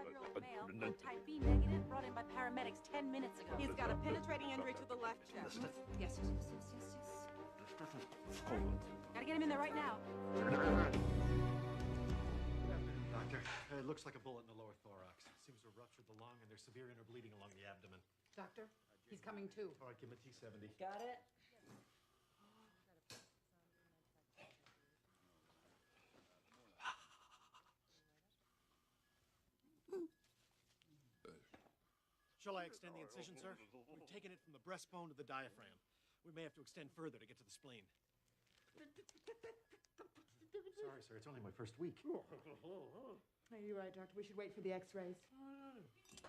45-year-old male, type B negative, brought in by paramedics 10 minutes ago. He's got a penetrating injury to the left chest. Yes. Gotta get him in there right now. Doctor, it looks like a bullet in the lower thorax. Seems to have ruptured the lung, and there's severe inner bleeding along the abdomen. Doctor, he's coming too. All right, give him a T70. Got it? Shall I extend the incision, sir? We've taken it from the breastbone to the diaphragm. We may have to extend further to get to the spleen. Sorry, sir. It's only my first week. No, you're right, Doctor. We should wait for the x-rays.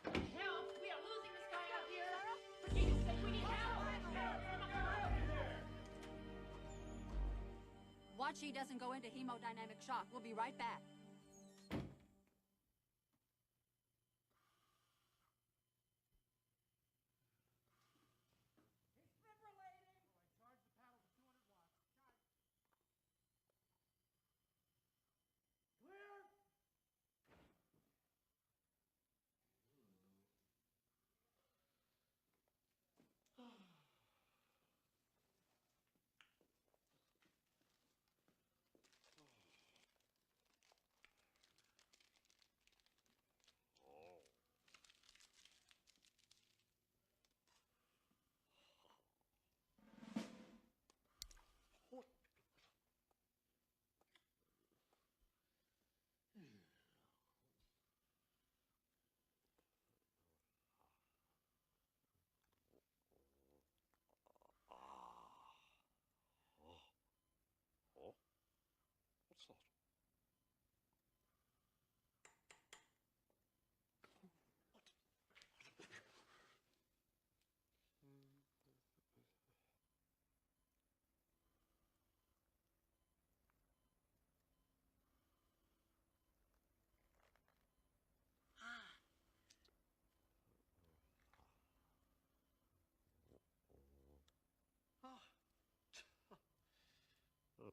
Help! We are losing this guy out here! For Jesus' sake, we need help! Watch he doesn't go into hemodynamic shock. We'll be right back. What's that? Good.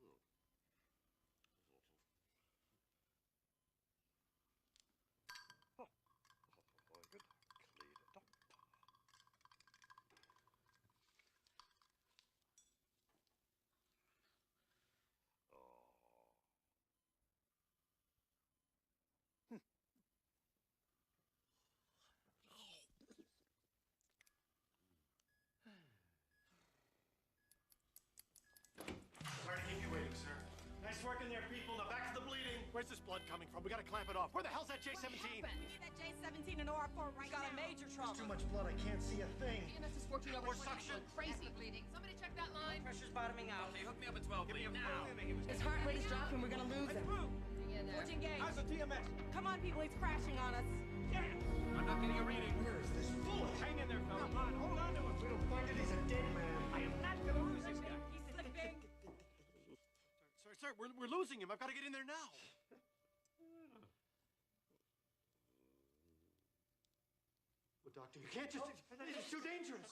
Clean it up. Sorry to keep you waiting, sir. Nice work in there, people. Now back to the bleeding. Where's this blood coming from? We gotta clamp it off. Where the hell's that J17? We need that J17 and OR4 right now. Got a major trauma. Too much blood. I can't see a thing. EMS is 14 over More 20. suction. Crazy bleeding. Somebody check that line. Pressure's bottoming out. Hey, hook me up at 12. Leave now. His heart rate is dropping. We're gonna lose him. 14 gauge. How's the TMS? Come on, people. He's crashing on us. I'm not getting a reading. Where is this bullet? Hang in there, fella. Come on, hold on to him. If we don't find it, he's a dead man. I am not gonna lose this guy. He's slipping. Sir, we're losing him. I've got to get in there now. Well, doctor, you can't just... It's too dangerous.